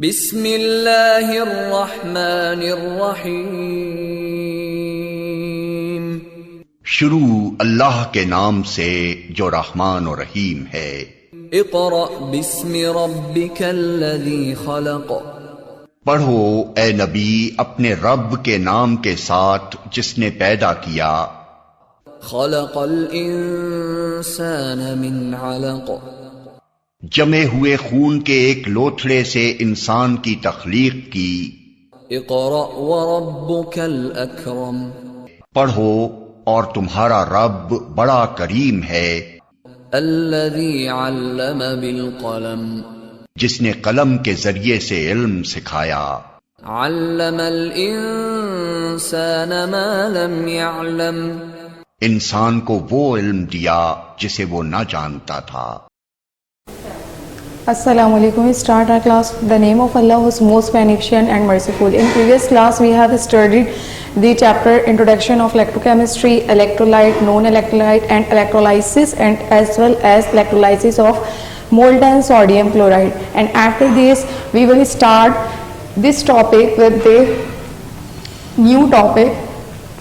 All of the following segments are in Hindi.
बिस्मिल्लाहिर्रहमानिर्रहीम। शुरू अल्लाह के नाम से जो रहमान और रहीम है। इक़रा बिस्मि रब्बिकल्लज़ी खलक़। पढ़ो ए नबी अपने रब के नाम के साथ जिसने पैदा किया। खलक़ल इंसान मिन अलक़। जमे हुए खून के एक लोथड़े से इंसान की तख्लीक की। इक़रा व रब्बुकल अकरम। पढ़ो और तुम्हारा रब बड़ा करीम है। अल्लज़ी अल्लम बिल क़लम। जिसने कलम के जरिए से इल्म सिखाया। अल्लमल इंसान मा लम यअलम। इंसान को वो इल्म दिया जिसे वो न जानता था। Assalamu alaikum. We start our class with the name of Allah, who is most beneficent and merciful. In previous class, we have studied the chapter Introduction of Electrochemistry, Electrolyte, Non-Electrolyte, and Electrolysis, and as well as electrolysis of molten sodium chloride. And after this, we will start this topic with the new topic,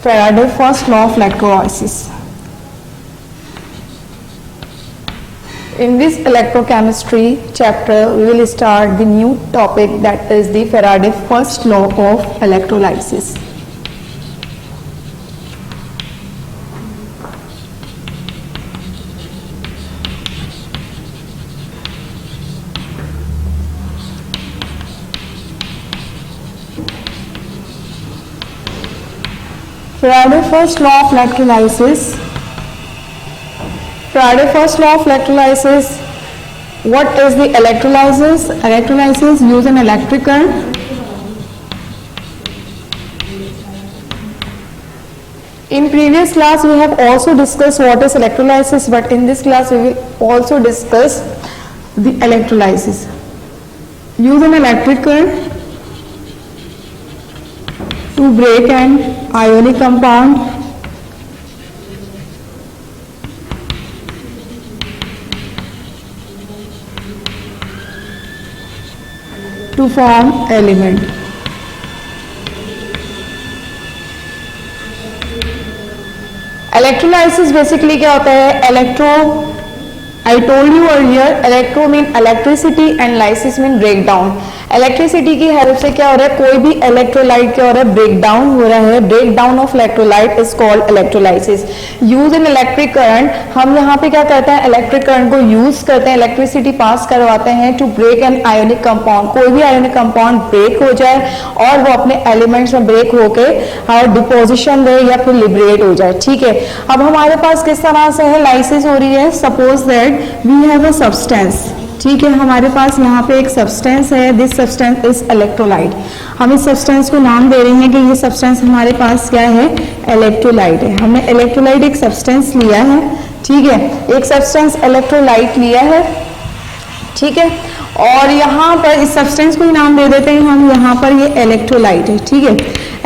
Faraday's first law of electrolysis. In this electrochemistry chapter, we will start the new topic, that is the Faraday's first law of electrolysis. Faraday's first law of electrolysis. Faraday's first law of electrolysis. What is the electrolysis? Electrolysis use an electric current. In previous class we have also discussed what is electrolysis, but in this class we will also discuss the electrolysis. Use an electric current to break an ionic compound to form element. Electrolysis basically क्या होता है? Electro, I told you earlier, electro mean electricity and lysis mean breakdown. Electricity की हेल्प से क्या हो रहा है? कोई भी इलेक्ट्रोलाइट क्या हो रहा है? ब्रेक डाउन हो रहा है. Break down of electrolyte is called electrolysis. Use in electric current. हम यहाँ पे क्या करते हैं? इलेक्ट्रिक करंट को यूज करते हैं, इलेक्ट्रिसिटी पास करवाते हैं to break an ionic compound. कोई भी आयोनिक कंपाउंड ब्रेक हो जाए और वो अपने एलिमेंट्स में ब्रेक होके डिपोजिशन दे या फिर लिबरेट हो जाए. ठीक है, अब हमारे पास किस तरह से है लाइसिस हो रही है? Suppose that we have a substance. ठीक है, हमारे पास यहाँ पे एक सब्सटेंस है. This substance is electrolyte. हम इस सब्सटेंस को नाम दे रहे हैं कि ये सब्सटेंस हमारे पास क्या है? इलेक्ट्रोलाइट है. हमने इलेक्ट्रोलाइट एक सब्सटेंस लिया है. ठीक है, एक सब्सटेंस इलेक्ट्रोलाइट लिया है. ठीक है, और यहाँ पर इस सब्सटेंस को ही नाम दे देते हैं हम. यहाँ पर ये इलेक्ट्रोलाइट है. ठीक है,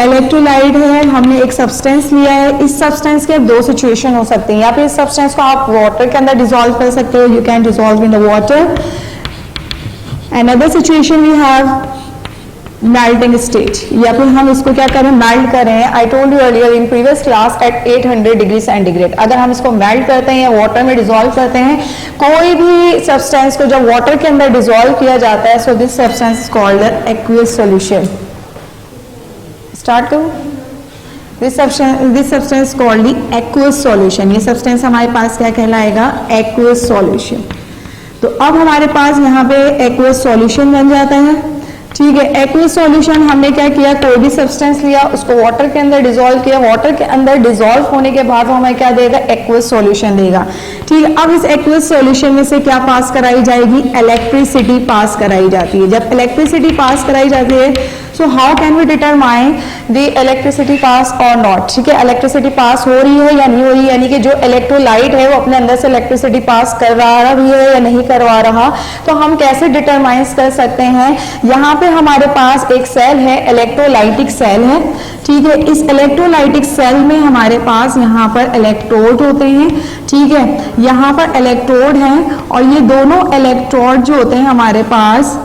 इलेक्ट्रोलाइट है. हमने एक सब्सटेंस लिया है. इस सब्सटेंस के दो सिचुएशन हो सकते हैं. या फिर इस सब्सटेंस को आप वाटर के अंदर डिसॉल्व कर सकते हो. You can dissolve in the water. Another situation we have melting state, या फिर हम इसको क्या करें? मेल्ट करें. I told you earlier in previous class at 800 degree centigrade. अगर हम इसको मेल्ट करते हैं या वाटर में डिसॉल्व करते हैं, कोई भी सब्सटेंस को जब वाटर के अंदर डिसॉल्व किया जाता है, so this substance is called aqueous solution. Start करो. This substance called the aqueous solution. ये सब्सटेंस हमारे पास क्या कहलाएगा? Aqueous solution. तो अब हमारे पास यहाँ पे एक्वियस सॉल्यूशन बन जाता है. ठीक है, एक्वियस सॉल्यूशन हमने क्या किया? कोई भी सब्सटेंस लिया, उसको वाटर के अंदर डिसॉल्व किया. वाटर के अंदर डिसॉल्व होने के बाद वो हमें क्या देगा? एक्वियस सॉल्यूशन देगा. ठीक है, अब इस एक्वियस सॉल्यूशन में से क्या पास कराई जाएगी? इलेक्ट्रिसिटी पास कराई जाती है. जब इलेक्ट्रिसिटी पास कराई जाती है, so how can we determine the electricity pass और नॉट? ठीक है, इलेक्ट्रिसिटी पास हो रही है या नहीं हो रही है, यानी कि जो इलेक्ट्रोलाइट है वो अपने अंदर से इलेक्ट्रिसिटी पास करवा रही है या नहीं करवा रहा. तो हम कैसे डिटरमाइन कर सकते हैं? यहाँ पे हमारे पास एक सेल है, इलेक्ट्रोलाइटिक सेल है. ठीक है, इस इलेक्ट्रोलाइटिक सेल में हमारे पास यहाँ पर इलेक्ट्रोड होते हैं. ठीक है, यहाँ पर इलेक्ट्रोड हैं और ये दोनों इलेक्ट्रोड जो होते हैं हमारे पास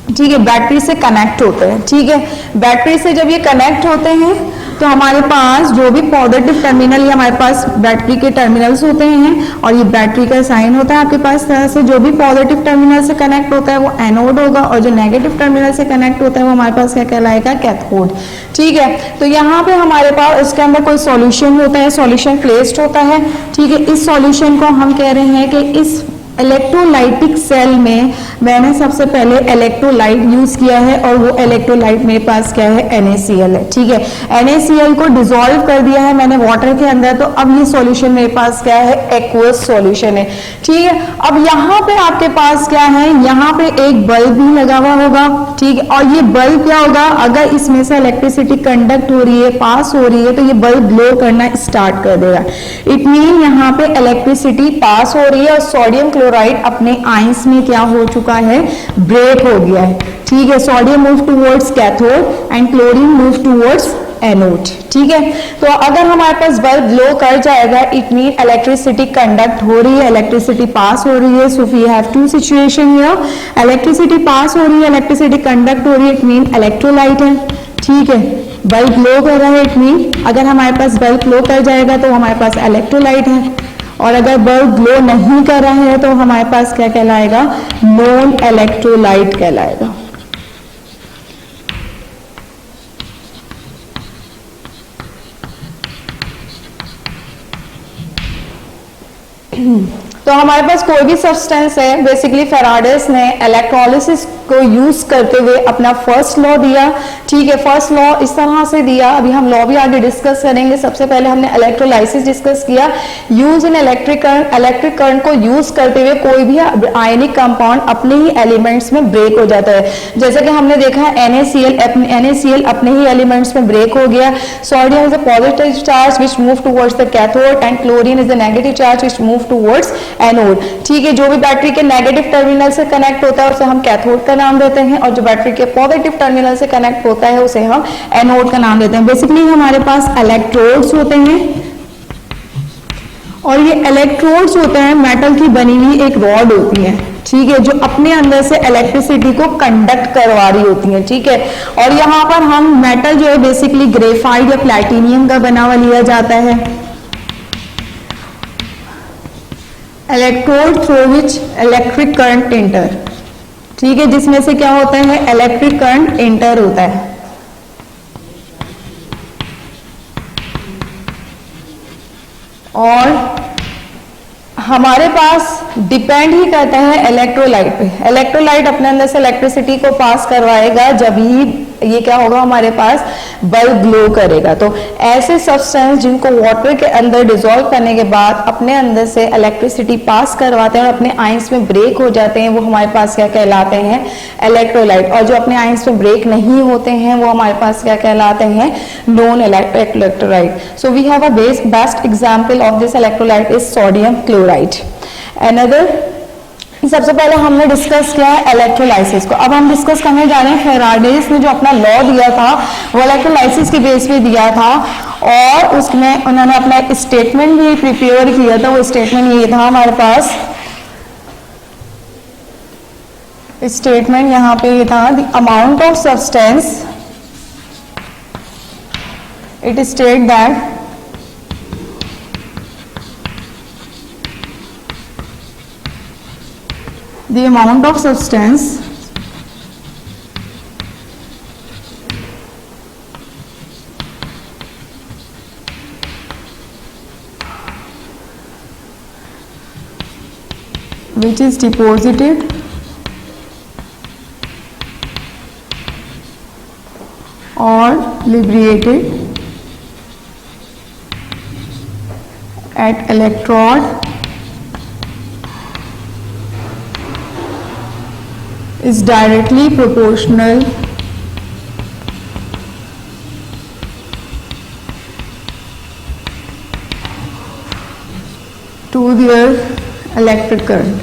ठीक है, बैटरी से कनेक्ट होते हैं। ठीक है, बैटरी से जब ये कनेक्ट होते हैं तो हमारे पास जो भी पॉजिटिव टर्मिनल, ये हमारे पास बैटरी के टर्मिनल्स होते हैं और ये बैटरी का साइन होता है आपके पास तरह से। जो भी पॉजिटिव टर्मिनल से कनेक्ट होता है वो एनोड होगा और जो नेगेटिव टर्मिनल से कनेक्ट होता है वो हमारे पास क्या कहलाएगा, कैथोड। ठीक है, तो यहाँ पे हमारे पास इसके अंदर कोई सॉल्यूशन होता है, सॉल्यूशन प्लेस्ड होता है। ठीक है, इस सॉल्यूशन को हम कह रहे हैं कि इस इलेक्ट्रोलाइटिक सेल में मैंने सबसे पहले इलेक्ट्रोलाइट यूज किया है और वो इलेक्ट्रोलाइट मेरे पास क्या है, NaCl है। ठीक है, NaCl को डिसॉल्व कर दिया है मैंने वाटर के अंदर, तो अब ये सॉल्यूशन मेरे पास क्या है, एक्वस सॉल्यूशन है। ठीक है, अब यहाँ पे आपके पास क्या है, यहाँ पे एक बल्ब भी लगा हुआ होगा। ठीक है, और ये बल्ब क्या होगा, अगर इसमें से इलेक्ट्रिसिटी कंडक्ट हो रही है, पास हो रही है, तो ये बल्ब ग्लो करना स्टार्ट कर देगा। इट मीन यहाँ पे इलेक्ट्रिसिटी पास हो रही है और सोडियम क्लोराइड अपने आयंस में क्या हो चुका है, ब्रेक हो गया है। ठीक है, sodium move towards cathode and chlorine move towards anode. ठीक है, तो अगर हमारे पास बल्ब ग्लो कर जाएगा, इट मीन इलेक्ट्रिसिटी कंडक्ट हो रही है, इलेक्ट्रिसिटी पास हो रही है। So we have two situation here, electricity pass हो रही है, इलेक्ट्रिसिटी कंडक्ट हो रही है, इट मीन इलेक्ट्रोलाइट है। ठीक है, बल्ब ग्लो कर रहा है, इट मीन अगर हमारे पास बल्ब ग्लो कर जाएगा तो हमारे पास इलेक्ट्रोलाइट है, और अगर बल्ब ग्लो नहीं कर रहा है तो हमारे पास क्या कहलाएगा, नॉन इलेक्ट्रोलाइट कहलाएगा। तो हमारे पास कोई भी सब्सटेंस है, बेसिकली फेराडेस ने इलेक्ट्रोलिसिस को यूज करते हुए अपना फर्स्ट लॉ दिया। ठीक है, फर्स्ट लॉ इस तरह से दिया, अभी हम लॉ भी आगे डिस्कस करेंगे। सबसे पहले हमने इलेक्ट्रोलाइसिस डिस्कस किया, use in electric current. Electric current को यूज करते हुए कोई भी आयनिक कंपाउंड अपने ही एलिमेंट्स में ब्रेक हो जाता है। जैसे कि हमने देखा है NaCl अपने ही एलिमेंट्स में ब्रेक हो गया। Sodium is a positive charge which move towards the cathode and chlorine is the negative charge which move towards anode. ठीक है, जो भी बैटरी के नेगेटिव टर्मिनल से कनेक्ट होता है उसे हम कैथोड का नाम देते हैं, और जो बैटरी के पॉजिटिव टर्मिनल से कनेक्ट होता है उसे हम एनोड का नाम देते हैं। बेसिकली हमारे पास इलेक्ट्रोड्स होते हैं और ये इलेक्ट्रोड्स होते हैं मेटल की बनी हुई एक रॉड होती है। ठीक है, जो अपने अंदर से इलेक्ट्रिसिटी को कंडक्ट करवा रही होती है। ठीक है, और यहाँ पर हम मेटल जो है बेसिकली ग्रेफाइट या प्लैटिनियम का बना हुआ लिया जाता है। Electrode through which electric current enter. ठीक है, जिसमें से क्या होता है, इलेक्ट्रिक करंट एंटर होता है। और हमारे पास डिपेंड ही करता है इलेक्ट्रोलाइट पे। इलेक्ट्रोलाइट अपने अंदर से इलेक्ट्रिसिटी को पास करवाएगा, जब ही ये क्या होगा, हमारे पास बल्ब ग्लो करेगा। तो ऐसे सब्सटेंस जिनको वाटर के अंदर डिसॉल्व करने के बाद अपने अंदर से इलेक्ट्रिसिटी पास करवाते हैं और अपने आयंस में ब्रेक हो जाते हैं, वो हमारे पास क्या कहलाते हैं, इलेक्ट्रोलाइट। और जो अपने आयंस में ब्रेक नहीं होते हैं वो हमारे पास क्या कहलाते हैं, non electrolyte. So we have a best example of this electrolyte is sodium chloride. Another, सबसे पहले हमने डिस्कस किया है इलेक्ट्रोलाइसिस को। अब हम डिस्कस करने जा रहे हैं फेराडेस ने जो अपना लॉ दिया था वो इलेक्ट्रोलाइसिस के बेस पे दिया था, और उसमें उन्होंने अपना एक स्टेटमेंट भी प्रिपेयर किया था। वो स्टेटमेंट ये था हमारे पास, स्टेटमेंट यहाँ पे ये था, the amount of substance, it state that the amount of substance which is deposited or liberated at electrode is directly proportional to their electric current.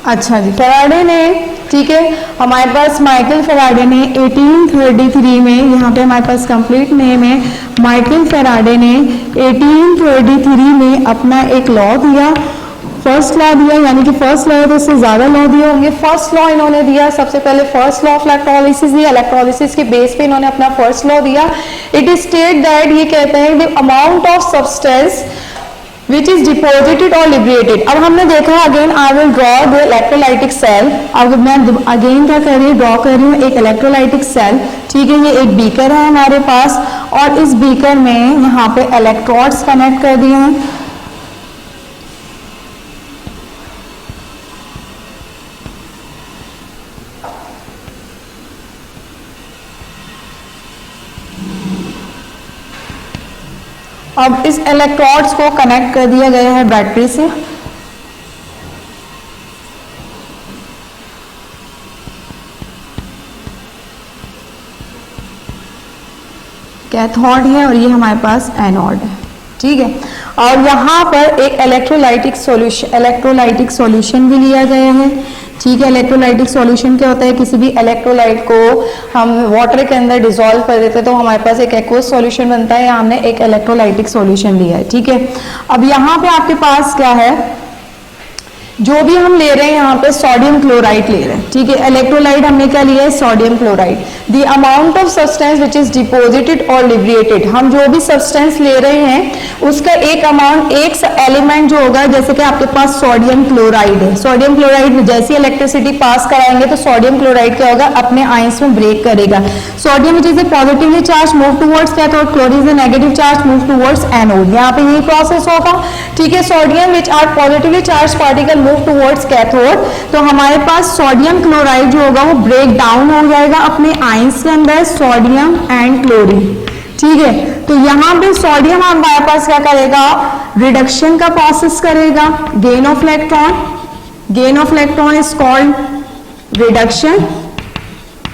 अच्छा जी, फैराडे ने ठीक है। हमारे पास माइकल फेराडे ने 1833 में, यहाँ पे हमारे पास कंप्लीट नेम है, माइकल फेराडे ने 1833 में अपना एक लॉ दिया, फर्स्ट लॉ दिया, यानी कि फर्स्ट लॉ है तो उससे ज्यादा लॉ दिए होंगे। फर्स्ट लॉ इन्होंने दिया, सबसे पहले फर्स्ट लॉ ऑफ इलेक्ट्रोलिसिस दिया, इलेक्ट्रोलिसिस के बेस पे इन्होंने अपना फर्स्ट लॉ दिया। इट इज स्टेट दैट, ये कहते हैं the amount of substance which is deposited or liberated। अब हमने देखा, again I will draw the electrolytic cell. अब मैं अगेन क्या कर रही हूँ, ड्रॉ कर रही हूँ एक इलेक्ट्रोलाइटिक सेल, ठीक है। ये एक बीकर है हमारे पास, और इस बीकर में यहाँ पे इलेक्ट्रोड्स कनेक्ट कर दिए हैं। अब इस इलेक्ट्रोड्स को कनेक्ट कर दिया गया है बैटरी से। कैथोड है और ये हमारे पास एनोड है, ठीक है। और यहाँ पर एक इलेक्ट्रोलाइटिक सॉल्यूशन भी लिया गया है, ठीक है। इलेक्ट्रोलाइटिक सॉल्यूशन क्या होता है, किसी भी इलेक्ट्रोलाइट को हम वाटर के अंदर डिसॉल्व कर देते हैं तो हमारे पास एक एक्वस सॉल्यूशन बनता है, या हमने एक इलेक्ट्रोलाइटिक सॉल्यूशन लिया है, ठीक है। अब यहाँ पे आपके पास क्या है, जो भी हम ले रहे हैं यहाँ पे सोडियम क्लोराइड ले रहे हैं, ठीक है। इलेक्ट्रोलाइट हमने क्या लिया है, sodium chloride. The amount of substance which is deposited और लिबरेटेड, हम जो भी सब्सटेंस ले रहे हैं उसका एक अमाउंट, एक एलिमेंट जो होगा, जैसे कि आपके पास सोडियम क्लोराइड है, सोडियम क्लोराइड में जैसी इलेक्ट्रिसिटी पास कराएंगे तो सोडियम क्लोराइड क्या होगा, अपने आयंस में ब्रेक करेगा। Sodium which is a positively charge move towards cathode, chlorine is a negative charge move towards anode. यहाँ पे यही प्रोसेस होगा, ठीक है। Sodium which are positively charge particle move towards cathode, तो हमारे पास सोडियम क्लोराइड जो होगा वो ब्रेक डाउन हो जाएगा अपने आयंस के अंदर, सोडियम एंड क्लोरीन, ठीक है। तो यहाँ पे सोडियम हमारे पास क्या करेगा, रिडक्शन का प्रोसेस करेगा, gain of electron is called reduction,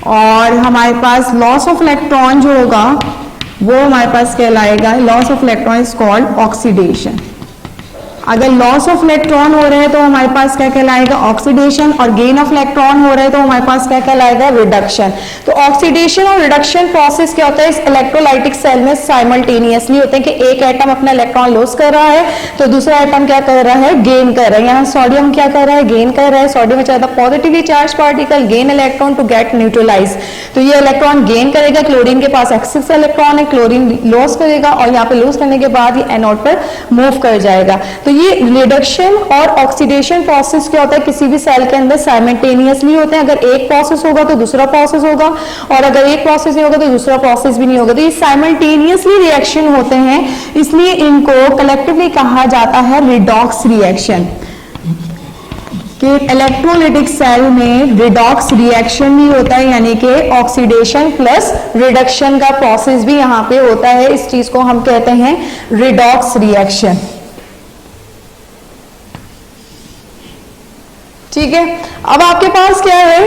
और हमारे पास लॉस ऑफ इलेक्ट्रॉन जो होगा वो हमारे पास कहलाएगा, loss of electron is called oxidation. अगर लॉस ऑफ इलेक्ट्रॉन हो रहे हैं तो हमारे पास क्या कहलाएगा, ऑक्सीडेशन, और गेन ऑफ इलेक्ट्रॉन हो रहे हैं तो हमारे पास क्या कहलाएगा, रिडक्शन। तो ऑक्सीडेशन और रिडक्शन प्रोसेस क्या होता है, इस इलेक्ट्रोलाइटिक सेल में साइमल्टेनियसली होते हैं कि एक एटम अपना इलेक्ट्रॉन लॉस कर रहा है तो दूसरा एटम क्या कर रहा है, गेन कर रहा है। यहाँ सोडियम क्या कर रहा है, गेन कर रहा है। सोडियम चाहता positively charge particle gain electron to get neutralize, तो ये इलेक्ट्रॉन गेन करेगा, क्लोरीन के पास एक्सिस इलेक्ट्रॉन है, क्लोरीन लॉस करेगा, और यहाँ पे लॉस करने के बाद ये एनोड पर मूव कर जाएगा। तो ये रिडक्शन और ऑक्सीडेशन प्रोसेस क्या होता है, किसी भी सेल के अंदर साइमल्टेनियसली होते हैं। अगर एक प्रोसेस होगा तो दूसरा प्रोसेस होगा, और अगर एक प्रोसेस नहीं होगा तो दूसरा प्रोसेस भी नहीं होगा। तो ये साइमल्टेनियसली रिएक्शन होते हैं, इसलिए इनको कलेक्टिवली कहा जाता है रिडॉक्स रिएक्शन। कि इलेक्ट्रोलाइटिक सेल में रिडॉक्स रिएक्शन भी होता है, यानी कि ऑक्सीडेशन प्लस रिडक्शन का प्रोसेस भी यहाँ पे होता है। इस चीज को हम कहते हैं रिडॉक्स रिएक्शन, ठीक है। अब आपके पास क्या है,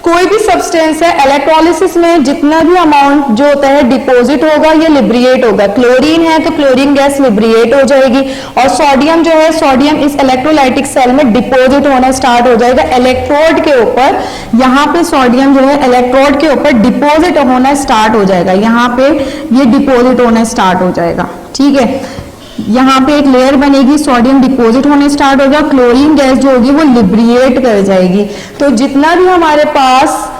कोई भी सब्सटेंस है, इलेक्ट्रोलिसिस में जितना भी अमाउंट जो होता है डिपॉजिट होगा या लिब्रिएट होगा। क्लोरीन है तो क्लोरीन गैस लिब्रिएट हो जाएगी, और सोडियम जो है, सोडियम इस इलेक्ट्रोलाइटिक सेल में डिपॉजिट होना स्टार्ट हो जाएगा इलेक्ट्रोड के ऊपर। यहाँ पे सोडियम जो है इलेक्ट्रोड के ऊपर डिपॉजिट होना स्टार्ट हो जाएगा, यहाँ पे ये डिपॉजिट होना स्टार्ट हो जाएगा, ठीक है। यहाँ पे एक लेयर बनेगी, सोडियम डिपॉजिट होने स्टार्ट होगा, क्लोरीन गैस जो होगी वो लिब्रिएट कर जाएगी। तो जितना भी हमारे पास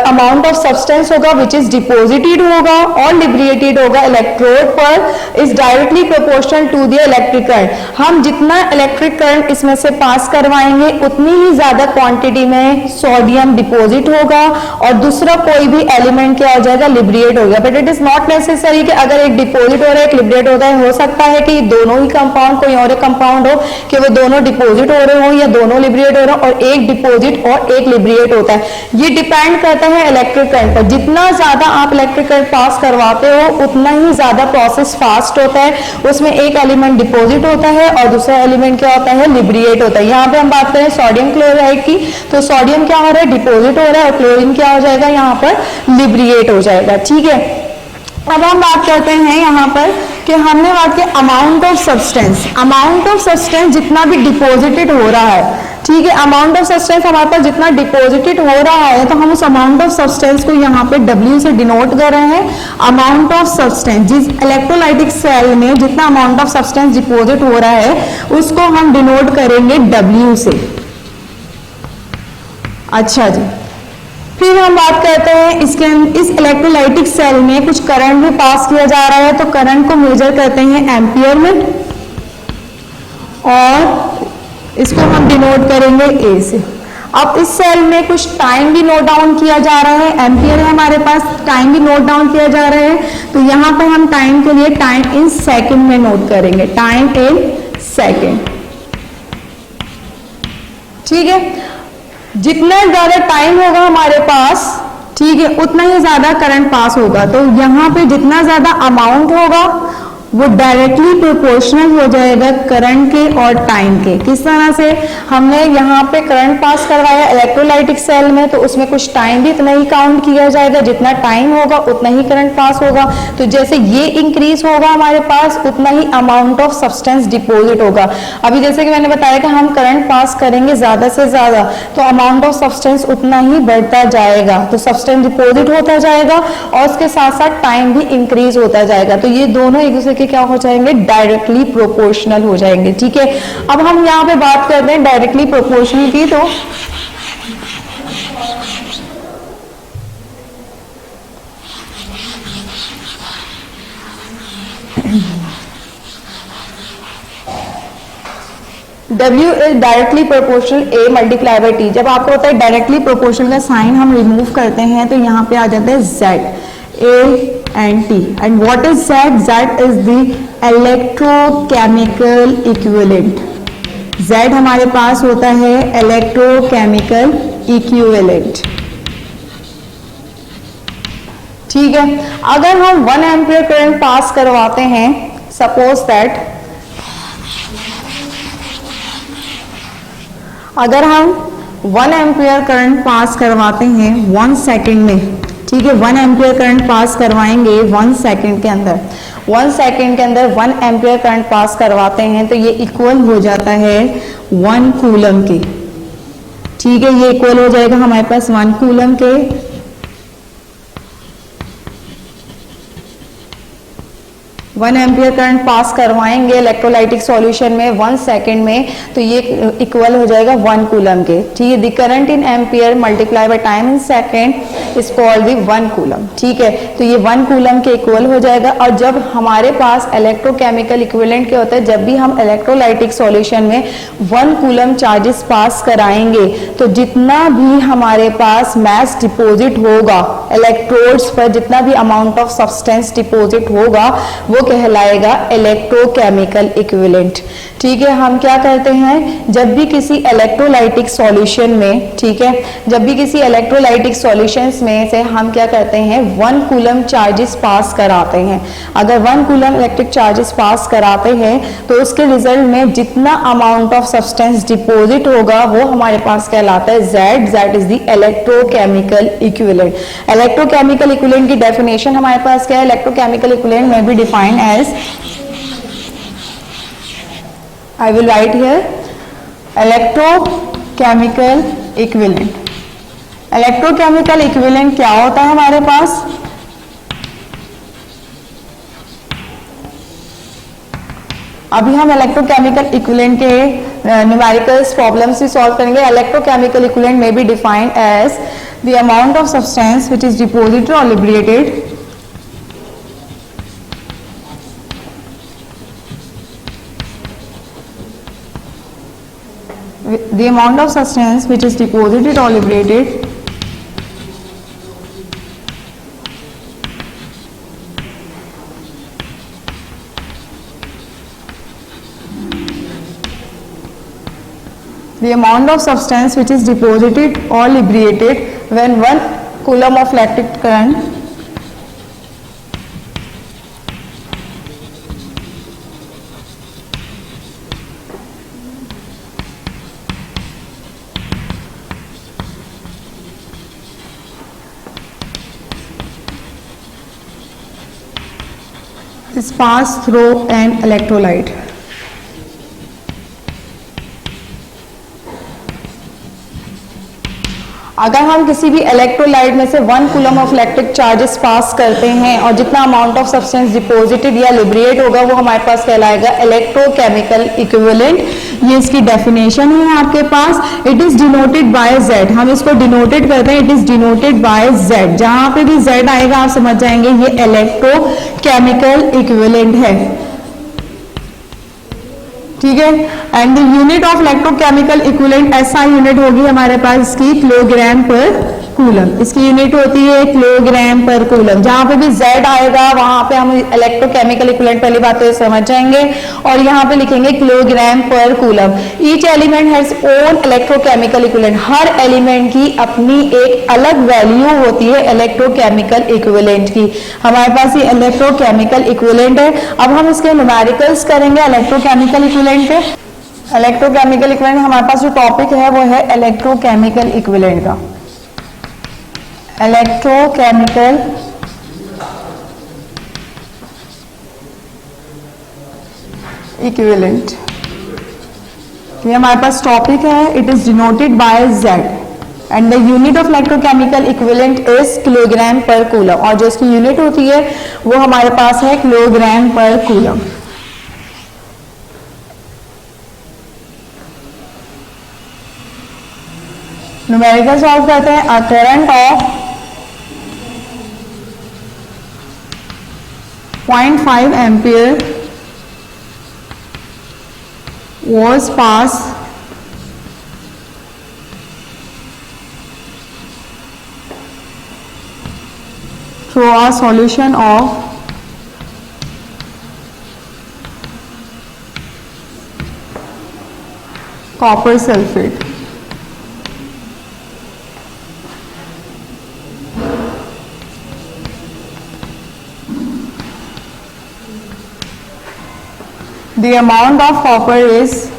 अमाउंट ऑफ सब्सटेंस होगा विच इज डिपॉजिटेड होगा और लिब्रिएटेड होगा इलेक्ट्रोड पर is directly proportional to the electric current. हम जितना इलेक्ट्रिक करंट इसमें से पास करवाएंगे उतनी ही ज्यादा क्वांटिटी में सोडियम डिपॉजिट होगा, और दूसरा कोई भी एलिमेंट क्या हो जाएगा, लिब्रिएट हो गया। But it is not necessary कि अगर एक डिपॉजिट हो रहा है एक लिब्रिएट होता है, हो सकता है कि दोनों ही कंपाउंड कोई और कंपाउंड हो कि वो दोनों डिपॉजिट हो रहे हो या दोनों लिब्रिएट हो रहे हो, और एक डिपॉजिट और एक लिब्रिएट होता है। ये डिपेंड करता है इलेक्ट्रिक करंट पर। जितना ज्यादा आप इलेक्ट्रिक करंट पास करवाते हो उतना ही ज्यादा प्रोसेस फास्ट होता है, उसमें एक एलिमेंट डिपॉजिट होता है और दूसरा एलिमेंट क्या होता है, लिब्रिएट होता है। यहाँ पे हम बात करें सोडियम क्लोराइड की, तो सोडियम क्या हो रहा है, डिपॉजिट हो रहा है, और क्लोरीन क्या हो जाएगा, यहाँ पर लिब्रिएट हो जाएगा, ठीक है। अब हम बात करते हैं यहाँ पर कि हमने बात की amount of substance. Amount of substance जितना भी डिपॉजिटेड हो रहा है, ठीक है, अमाउंट ऑफ सब्सटेंस हमारे पास जितना डिपॉजिटेड हो रहा है तो हम उस अमाउंट ऑफ सब्सटेंस को यहाँ पे W से डिनोट कर रहे हैं। अमाउंट ऑफ सब्सटेंस, जिस इलेक्ट्रोलाइटिक सेल में जितना अमाउंट ऑफ सब्सटेंस डिपॉजिट हो रहा है उसको हम डिनोट करेंगे W से। अच्छा जी, फिर हम बात करते हैं इस इलेक्ट्रोलाइटिक सेल में कुछ करंट भी पास किया जा रहा है, तो करंट को मेजर करते हैं एम्पियर में और इसको हम डिनोट करेंगे A से। अब इस सेल में कुछ टाइम भी नोट डाउन किया जा रहा है, एम्पियर है हमारे पास, टाइम भी नोट डाउन किया जा रहा है, तो यहाँ पे हम टाइम के लिए टाइम इन सेकंड में नोट करेंगे, टाइम इन सेकंड। ठीक है, जितना ज्यादा टाइम होगा हमारे पास, ठीक है, उतना ही ज्यादा करंट पास होगा। तो यहाँ पे जितना ज्यादा अमाउंट होगा वो डायरेक्टली प्रोपोर्शनल हो जाएगा करंट के और टाइम के। किस तरह से, हमने यहाँ पे करंट पास करवाया इलेक्ट्रोलाइटिक सेल में, तो उसमें कुछ टाइम भी इतना ही काउंट किया जाएगा, जितना टाइम होगा उतना ही करंट पास होगा। तो जैसे ये इंक्रीज होगा हमारे पास, उतना ही अमाउंट ऑफ सब्सटेंस डिपोजिट होगा। अभी जैसे कि मैंने बताया कि हम करंट पास करेंगे ज्यादा से ज्यादा, तो अमाउंट ऑफ सब्सटेंस उतना ही बढ़ता जाएगा, तो सब्सटेंस डिपोजिट होता जाएगा और उसके साथ साथ टाइम भी इंक्रीज होता जाएगा। तो ये दोनों एक दूसरे के क्या हो जाएंगे, डायरेक्टली प्रोपोर्शनल हो जाएंगे। ठीक है, अब हम यहाँ पे बात करते हैं डायरेक्टली प्रोपोर्शनल की, तो W is directly proportional A multiply by T। जब आपको होता है डायरेक्टली प्रोपोर्शनल का साइन हम रिमूव करते हैं तो यहाँ पे आ जाता है Z, A and T। And what is Z? Z is the electrochemical equivalent। Z हमारे पास होता है electrochemical equivalent। ठीक है, अगर हम 1 एम्पियर करंट पास करवाते हैं, सपोज दैट अगर हम 1 एम्पियर करंट पास करवाते हैं 1 सेकेंड में, ठीक है, 1 एम्पियर करंट पास करवाएंगे 1 सेकेंड के अंदर, 1 सेकेंड के अंदर 1 एम्पियर करंट पास करवाते हैं, तो ये इक्वल हो जाता है 1 कूलम के। ठीक है, ये इक्वल हो जाएगा हमारे पास 1 कूलम के। 1 एम्पियर करंट पास करवाएंगे इलेक्ट्रोलाइटिक सॉल्यूशन में 1 सेकेंड में, तो ये इक्वल हो जाएगा 1 कूलम के। ठीक है, the current in ampere multiply by time in second is called the 1 coulomb. ठीक है, तो ये 1 कूलम के इक्वल हो जाएगा। और जब हमारे पास इलेक्ट्रोकेमिकल इक्विवेलेंट क्या होता है, जब भी हम इलेक्ट्रोलाइटिक सॉल्यूशन में 1 कूलम चार्जेस पास कराएंगे, तो जितना भी हमारे पास मैस डिपोजिट होगा इलेक्ट्रोड्स पर, जितना भी अमाउंट ऑफ सब्सटेंस डिपोजिट होगा, वो कहलाएगा इलेक्ट्रोकेमिकल इक्विवेलेंट। ठीक है, हम क्या करते हैं, जब भी किसी इलेक्ट्रोलाइटिक सॉल्यूशन में, ठीक है, जब भी किसी इलेक्ट्रोलाइटिक सॉल्यूशंस में से हम क्या करते हैं 1 कूलम चार्जेस पास कराते हैं। अगर 1 कूलम इलेक्ट्रिक चार्जेस पास कराते हैं तो उसके रिजल्ट में जितना अमाउंट ऑफ सब्सटेंस डिपोजिट होगा वो हमारे पास कहलाता है Z। Z is the electrochemical equivalent. Electrochemical equivalent की डेफिनेशन हमारे पास क्या है, इलेक्ट्रोकेमिकल इक्विवेलेंट में भी defined as, I will write here, electrochemical equivalent। Electrochemical equivalent क्या होता है हमारे पास, अभी हम इलेक्ट्रोकेमिकल इक्विवेलेंट के न्यूमेरिकल्स प्रॉब्लम्स भी सॉल्व करेंगे। इलेक्ट्रोकेमिकल इक्विवेलेंट में be defined as the amount of substance which is deposited और liberated the amount of substance which is deposited or liberated the amount of substance which is deposited or liberated when 1 coulomb of electric current is passed through an electrolyte। अगर हम किसी भी इलेक्ट्रोलाइट में से 1 कूलम ऑफ इलेक्ट्रिक चार्जेस पास करते हैं और जितना अमाउंट ऑफ सब्सटेंस डिपॉजिटेड या लिबरेट होगा वो हमारे पास कहलाएगा इलेक्ट्रोकेमिकल इक्विवेलेंट। ये इसकी डेफिनेशन है आपके पास। It is denoted by Z, हम इसको डिनोटेड करते हैं, it is denoted by Z। जहां पे भी Z आएगा आप समझ जाएंगे ये इलेक्ट्रोकेमिकल इक्विवेलेंट है, ठीक है। And the unit of electrochemical equivalent SI unit होगी हमारे पास इसकी किलोग्राम पर कूलम। इसकी यूनिट होती है किलोग्राम पर कूलम। जहां पे भी Z आएगा वहां पे हम इलेक्ट्रोकेमिकल इक्विवेलेंट पहली बात तो समझ जाएंगे और यहाँ पे लिखेंगे किलोग्राम पर coulomb. Each element has own electrochemical equivalent, her element की अपनी एक अलग वैल्यू होती है इलेक्ट्रोकेमिकल इक्विवेलेंट की। हमारे पास ये इलेक्ट्रोकेमिकल इक्विवेलेंट है। अब हम इसके न्यूमेरिकल्स करेंगे इलेक्ट्रोकेमिकल इक्विवेलेंट के। इलेक्ट्रोकेमिकल इक्विवेलेंट हमारे पास जो टॉपिक है वो है इलेक्ट्रोकेमिकल इक्विवेलेंट का। इलेक्ट्रोकेमिकल इक्विवेलेंट ये हमारे पास टॉपिक है। It is denoted by Z and the unit of electrochemical equivalent is kilogram पर कूलम, और जो इसकी यूनिट होती है वो हमारे पास है किलोग्राम पर कूलम। न्यूमेरिकल सॉल्व करते हैं। A current of 0.5 ampere was passed through a solution of copper sulfate. The amount of copper is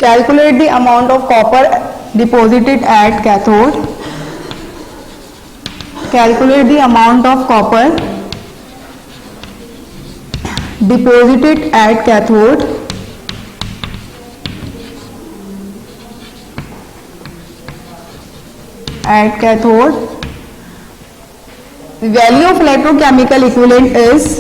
calculate the amount of copper deposited at cathode. Calculate the amount of copper deposited at cathode The value of electrochemical equivalent is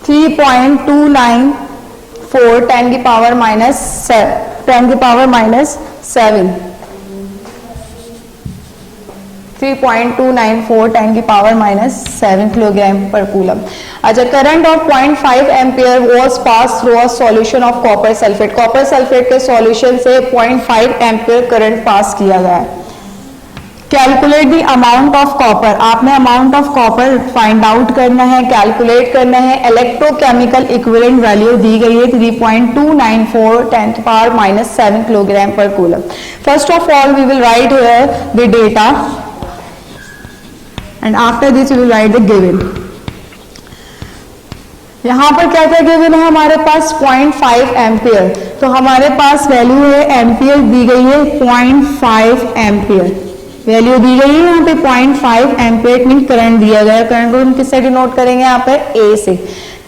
(3.294 10 की पावर माइनस 10 की पावर माइनस 7 3.294 10 की पावर माइनस 7 किलोग्राम पर कूलम। अच्छा, current of 0.5 ampere was pass through a solution of copper sulphate. Copper sulphate के सॉल्यूशन से 0.5 एम्पियर करंट पास किया गया है। Calculate the amount of copper, आपने amount of copper find out करना है, कैलकुलेट करना है। इलेक्ट्रोकेमिकल इक्विवेलेंट वैल्यू दी गई है 3.294 10 की पावर माइनस 7 किलोग्राम पर coulomb. First of all we will write here the data and after this we will write the given। यहां पर क्या क्या गिवन है हमारे पास 0.5 एम्पियर, तो हमारे पास वैल्यू है एम्पियर दी गई है 0.5 एम्पियर वैल्यू दी गई है यहाँ पे 0.5 एम्पियर मीन करंट दिया गया है। करंट को हम किससे डिनोट करेंगे यहाँ पे A से,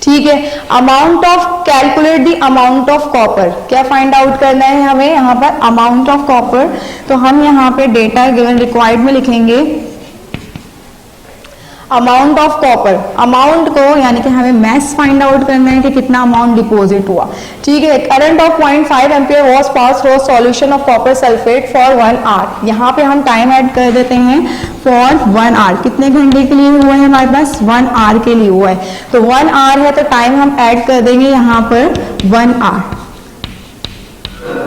ठीक है। Amount of calculate the amount of copper, क्या फाइंड आउट करना है हमें यहाँ पर अमाउंट ऑफ कॉपर, तो हम यहाँ पे डेटा गिवन रिक्वायर्ड में लिखेंगे अमाउंट ऑफ कॉपर। अमाउंट को यानी कि हमें मैस फाइंड आउट करना है कि कितना अमाउंट डिपॉजिट हुआ, ठीक है। Current of 0.5 ampere was pass through solution of copper sulphate for 1 hour. यहाँ पे हम टाइम ऐड कर देते हैं फॉर 1 आवर। कितने घंटे के लिए हुआ है हमारे पास 1 आवर के लिए हुआ है, तो 1 आवर है तो टाइम हम ऐड कर देंगे यहाँ पर 1 आवर,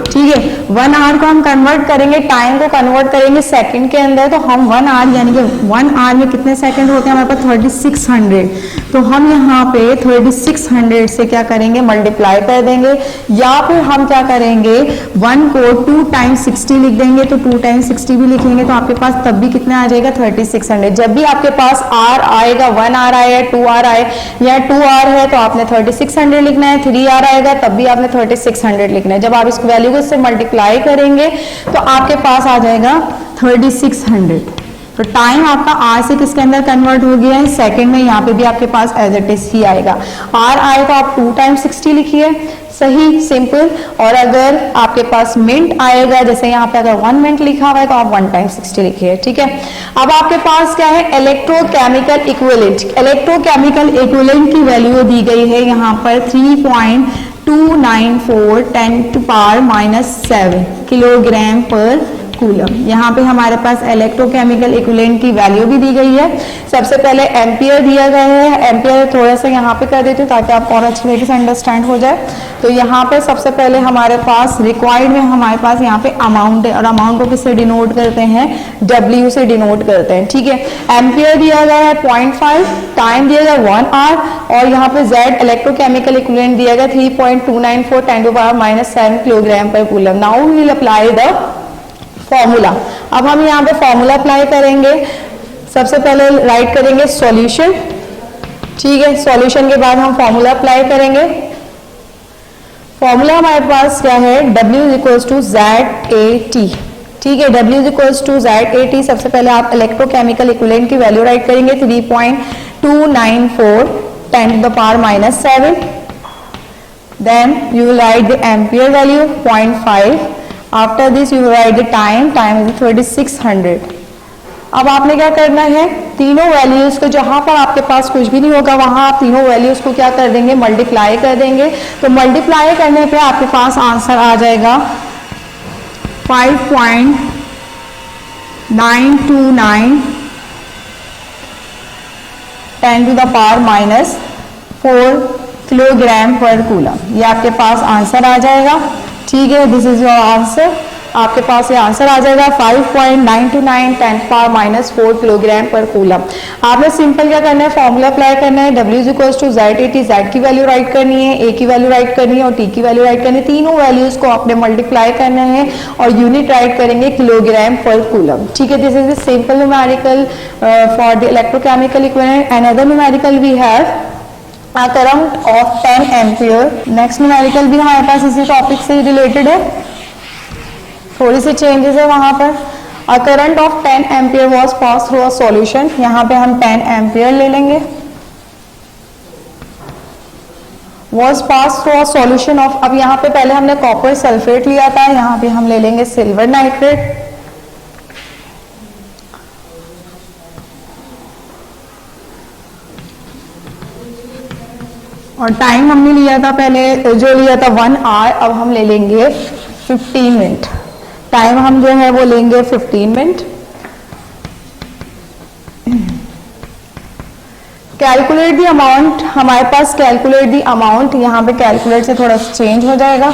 ठीक है। 1 आवर को हम कन्वर्ट करेंगे, टाइम को कन्वर्ट करेंगे सेकंड के अंदर, तो हम 1 आवर यानी कि 1 आवर में कितने सेकंड होते हैं हमारे पास 3600, तो हम यहाँ पे 3600 से क्या करेंगे मल्टीप्लाई कर देंगे, या फिर हम क्या करेंगे 1 को 2 टाइम्स 60 लिख देंगे, तो 2 टाइम्स 60 भी लिखेंगे तो आपके पास तब भी कितना आ जाएगा 3600। जब भी आपके पास आर आएगा 1 आर आए या 2 आर आए या 2 आर है तो आपने 3600 लिखना है, 3 आर आएगा तब भी आपने 3600 लिखना है। जब आप इस वैल्यू को इससे मल्टीप्लाई करेंगे तो आपके पास आ जाएगा 3600। तो टाइम आपका आर से किसके अंदर कन्वर्ट हो गया है सेकंड में, यहाँ पे भी आपके पास एज इट इज ही आएगा। आर आए तो आप 2 टाइम्स 60 लिखिए, सही सिंपल। और अगर आपके पास मिनट आएगा, जैसे यहाँ पे अगर 1 मिनट लिखा हुआ है तो आप 1 टाइम्स 60 लिखिए, ठीक है। अब आपके पास क्या है इलेक्ट्रोकेमिकल इक्विवेलेंट। इलेक्ट्रोकेमिकल इक्विवेलेंट की वैल्यू दी गई है यहाँ पर 3.294 10⁻⁷ किलोग्राम पर कूलम। यहाँ पे हमारे पास इलेक्ट्रोकेमिकल इक्विवेलेंट की वैल्यू भी दी गई है। सबसे पहले एम्पियर दिया गया है, एम्पियर थोड़ा सा यहाँ पे कर देती हूँ ताकि आपको और अच्छी तरीके से अंडरस्टैंड हो जाए। तो यहाँ पे सबसे पहले हमारे पास रिक्वायर्ड में हमारे पास यहाँ पे अमाउंट है, और अमाउंट को किससे डिनोट करते हैं W से डिनोट करते हैं, ठीक है। एम्पियर दिया गया है 0.5, टाइम दिया गया 1 आवर, और यहाँ पे Z इलेक्ट्रोकेमिकल इक्विवेलेंट दिया गया 3.294 10⁻⁷ किलोग्राम पर coulomb. Now we will apply the formula. अब हम यहाँ पे फॉर्मूला अप्लाई करेंगे। सबसे पहले राइट करेंगे सॉल्यूशन, ठीक है। सॉल्यूशन के बाद हम फॉर्मूला अप्लाई करेंगे। फॉर्मूला हमारे पास क्या है W = ZAT, ठीक है। W = ZAT। सबसे पहले आप इलेक्ट्रोकेमिकल इक्विवेलेंट की वैल्यू राइट करेंगे 3.294 10⁻⁷, then you will write the ampere value 0.5। After this you write the time is 3600। अब आपने क्या करना है तीनों वैल्यूज को, जहां पर आपके पास कुछ भी नहीं होगा वहां आप तीनों वैल्यूज को क्या कर देंगे मल्टीप्लाई कर देंगे। तो मल्टीप्लाई करने पे आपके पास आंसर आ जाएगा 5.929 10⁻⁴ किलोग्राम पर कूलम। ये आपके पास आंसर आ जाएगा, ठीक है। This is your answer. आपके पास ये आंसर आ जाएगा 5.929 10⁻⁴ किलोग्राम पर कूलम। आपने सिंपल क्या करना है फॉर्मूला अप्लाई करना है। W = ZAT, Z की वैल्यू राइट करनी है, A की वैल्यू राइट करनी है और T की वैल्यू राइट करनी है। तीनों वैल्यूज को आपने मल्टीप्लाई करना है और यूनिट राइट करेंगे किलोग्राम पर कूलम, ठीक है। This is the simple numerical for the electrochemical equivalent. Another numerical we have a current of 10 ampere. Next numerical भी हमारे पास इसी टॉपिक से रिलेटेड है, थोड़ी सी चेंजेस है वहां पर। A current of 10 ampere was passed through a solution। यहाँ पे हम 10 एम्पियर ले लेंगे। Was passed through a solution of, अब यहाँ पे पहले हमने कॉपर सल्फेट लिया था, यहाँ पे हम ले लेंगे सिल्वर नाइट्रेट। और टाइम हमने लिया था पहले जो लिया था 1 आवर, अब हम ले लेंगे 15 मिनट। टाइम हम जो है वो लेंगे 15 मिनट। कैलकुलेट द अमाउंट, हमारे पास कैलकुलेट द अमाउंट, यहाँ पे कैलकुलेट से थोड़ा सा चेंज हो जाएगा।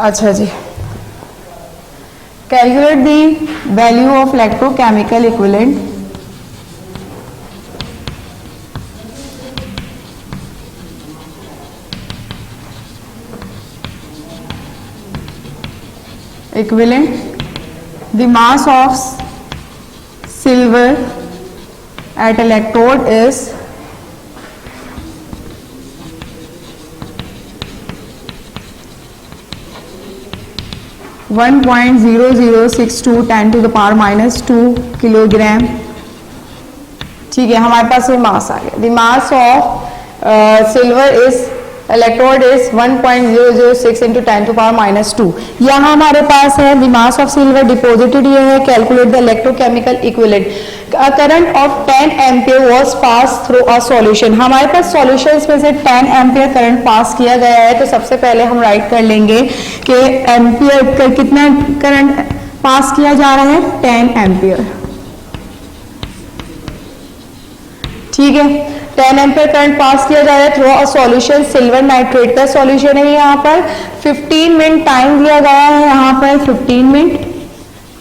अच्छा जी, calculate the value of electrochemical equivalent. equivalent, the mass of silver at electrode is 1.0062 10⁻⁻² kilogram, ठीक है। हमारे पास ये मास आ गया। The mass of silver is electrode is 1.006 × 10⁻⁻²। यहाँ हमारे पास है the mass of silver deposited ये है। Calculate the electrochemical equivalent. Current of 10 ampere was pass through a solution. हमारे पास सॉल्यूशंस में से 10 एम्पियर करंट पास किया गया है। तो सबसे पहले हम राइट कर लेंगे कि एम्पियर का कितना करंट पास किया जा रहा है 10 एम्पियर। ठीक है। 10 एम्पियर करंट पास किया जा रहा है through a solution, silver nitrate का सॉल्यूशन है यहाँ पर। 15 मिनट टाइम दिया गया है यहाँ पर, 15 मिनट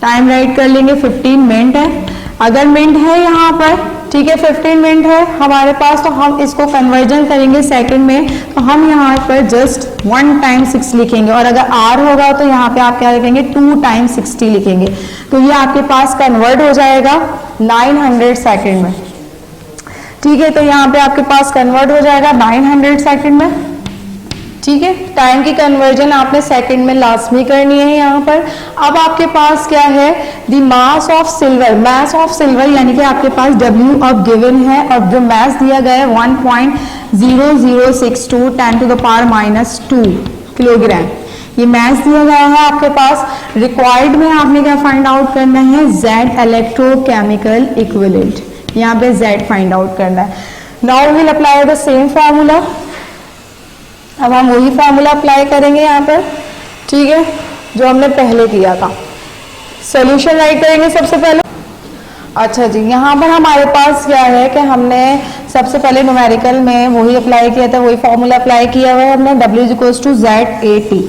टाइम राइट कर लेंगे, 15 मिनट है। अगर मिनट है यहाँ पर, ठीक है, 15 मिनट है हमारे पास, तो हम इसको कन्वर्जन करेंगे सेकंड में, तो हम यहाँ पर जस्ट 1 टाइम 6 लिखेंगे, और अगर आर होगा तो यहाँ पे आप क्या लिखेंगे 2 टाइम 60 लिखेंगे, तो ये आपके पास कन्वर्ट हो जाएगा 900 सेकंड में। ठीक है, तो यहाँ पे आपके पास कन्वर्ट हो जाएगा 900 सेकंड में। ठीक है, टाइम की कन्वर्जन आपने सेकंड में लाजमी करनी है यहाँ पर। अब आपके पास क्या है, the mass of silver, mass of silver यानी कि आपके पास W अब गिवन है, और जो मास दिया गया है 1.0062 10⁻⁻² किलोग्राम, ये मास दिया गया है आपके पास। रिक्वायर्ड में आपने क्या फाइंड आउट करना है, Z इलेक्ट्रोकेमिकल इक्विवेलेंट, यहाँ पे Z फाइंड आउट करना है। Now we will apply the same formula, अब हम वही फार्मूला अप्लाई करेंगे यहाँ पर, ठीक है, जो हमने पहले किया था। सॉल्यूशन राइट करेंगे सबसे पहले। अच्छा जी, यहाँ पर हमारे पास क्या है कि हमने सबसे पहले न्यूमेरिकल में वही अप्लाई किया था, वही फार्मूला अप्लाई किया हुआ है हमने, W = ZAT।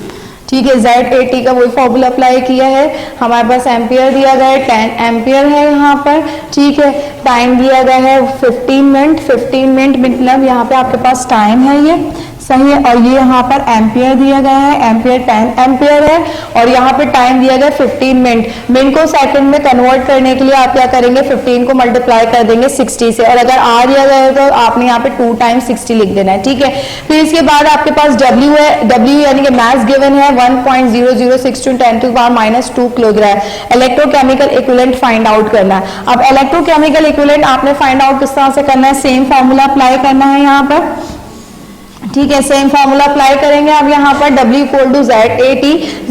ठीक है, ZAT का वही फॉर्मूला अप्लाई किया है। हमारे पास एम्पियर दिया गया है, 10 एम्पियर है यहाँ पर। ठीक है, टाइम दिया गया है 15 मिनट, 15 मिनट मतलब यहाँ पे आपके पास टाइम है ये, सही है, और ये यहाँ पर एम्पियर दिया गया है, एम्पियर 10 एम्पियर है, और यहाँ पे टाइम दिया गया 15 मिनट। मिनट को सेकंड में कन्वर्ट करने के लिए आप क्या करेंगे, 15 को मल्टीप्लाई कर देंगे 60 से, और अगर आर दिया गया है तो आपने यहाँ पे 2 टाइम 60 लिख देना है। ठीक है, फिर इसके बाद आपके पास W है, W यानी कि मास गिवन है 1.0062 10⁻⁻² kilogram. Electrochemical equivalent find out करना है। अब इलेक्ट्रोकेमिकल इक्विवेलेंट आपने फाइंड आउट किस तरह से करना है, सेम फॉर्मूला अप्लाई करना है यहाँ पर। ठीक है, सेम फॉर्मूला अप्लाई करेंगे। अब यहाँ पर W = ZAT,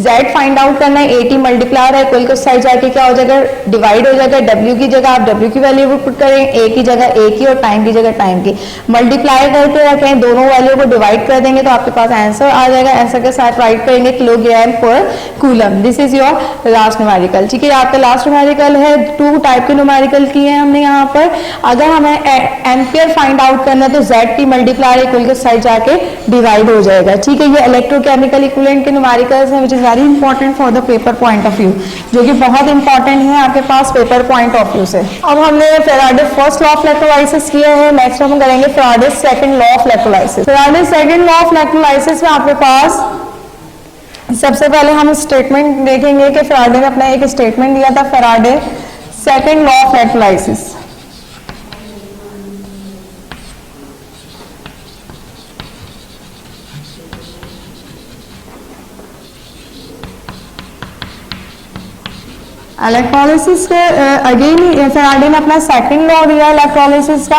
Z find out करना है, 80 मल्टीप्लायर है, इक्वल के साइड जाके क्या हो जाएगा, डिवाइड हो जाएगा। W की जगह आप W की वैल्यू पुट करें, A की जगह A की और टाइम की जगह टाइम की, मल्टीप्लाई करके रखें, दोनों वैल्यू को डिवाइड कर देंगे तो आपके पास आंसर आ जाएगा। आंसर के साथ राइट करेंगे किलोग्राम पर coulomb. This is your last numerical. ठीक है, आपका लास्ट न्यूमेरिकल है, 2 टाइप के न्यूमेरिकल किए हैं हमने यहाँ पर। अगर हमें एम्पियर फाइंड आउट करना है तो ZT मल्टीप्लायर इक्वल के साइड जाके डिवाइड हो जाएगा। ठीक है, ये इलेक्ट्रोकेमिकल इक्विवेलेंट के न्यूमेरिकल्स हैं, which is very important for the paper point of view, जो कि बहुत इंपॉर्टेंट है आपके पास पेपर पॉइंट ऑफ व्यू से। अब हमने Faraday first law of electrolysis किया है, नेक्स्ट हम करेंगे Faraday second law of electrolysis. Faraday second law of electrolysis में आपके पास सबसे पहले हम स्टेटमेंट देखेंगे कि फैराडे ने अपना एक स्टेटमेंट दिया था, Faraday second law of electrolysis. Electrolysis के अगेन फैराडे ने अपना सेकंड लॉ दिया इलेक्ट्रोलिसिस का।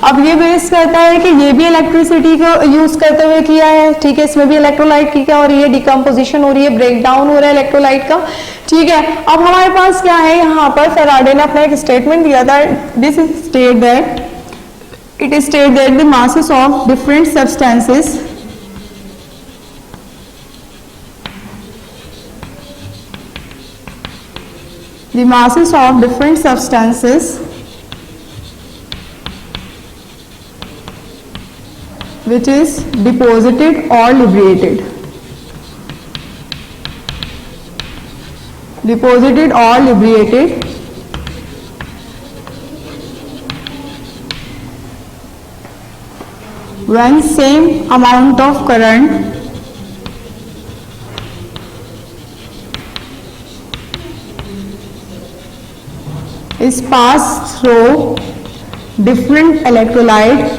अब ये बेस करता है कि ये भी इलेक्ट्रिसिटी को यूज करते हुए किया है। ठीक है, इसमें भी इलेक्ट्रोलाइट की क्या हो रही है, डिकम्पोजिशन हो रही है, ब्रेक डाउन हो रहा है इलेक्ट्रोलाइट का। ठीक है, अब हमारे पास क्या है, यहाँ पर फैराडे ने अपना एक स्टेटमेंट दिया था, this is state that it is state that the masses of different substances the masses of different substances which is deposited or liberated when same amount of current is passed through different electrolyte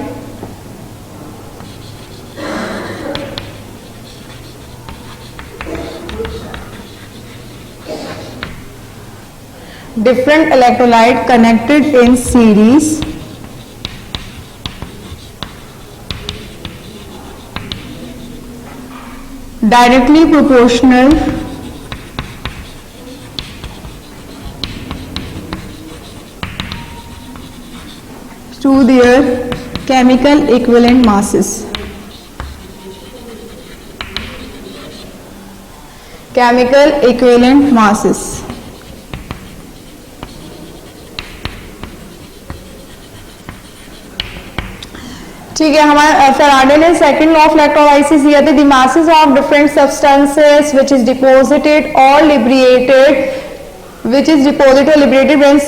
connected in series directly proportional to their chemical equivalent masses. Chemical equivalent masses. ठीक है, हमारे फैराडे ने सेकंड लॉ ऑफ इलेक्ट्रोलाइसिस दिया था, the masses of different substances which is deposited और liberated when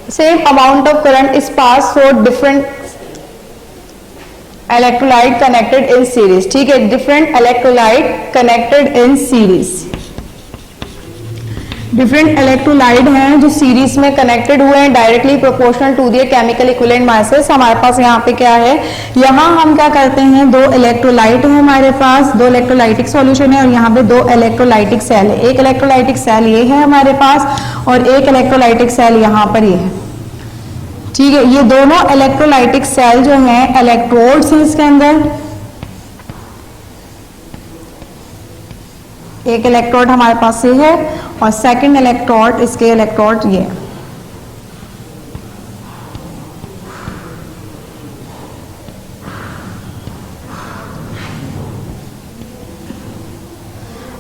same amount of current is passed through different electrolyte connected in series. ठीक है, different electrolyte connected in series. Different electrolyte हैं जो सीरीज में कनेक्टेड हुए हैं directly proportional to the chemical equivalent masses. हमारे पास यहाँ पे क्या है, यहाँ हम क्या करते हैं, दो इलेक्ट्रोलाइट है हमारे पास, दो इलेक्ट्रोलाइटिक सॉल्यूशन है और यहाँ पे दो इलेक्ट्रोलाइटिक सेल है। एक इलेक्ट्रोलाइटिक सेल ये है हमारे पास और एक इलेक्ट्रोलाइटिक सेल यहाँ पर ये है। ठीक है, ये दोनों इलेक्ट्रोलाइटिक सेल जो है इलेक्ट्रोड्स हैं इसके अंदर। एक इलेक्ट्रोड हमारे पास ये है और सेकंड इलेक्ट्रोड, इसके इलेक्ट्रोड ये।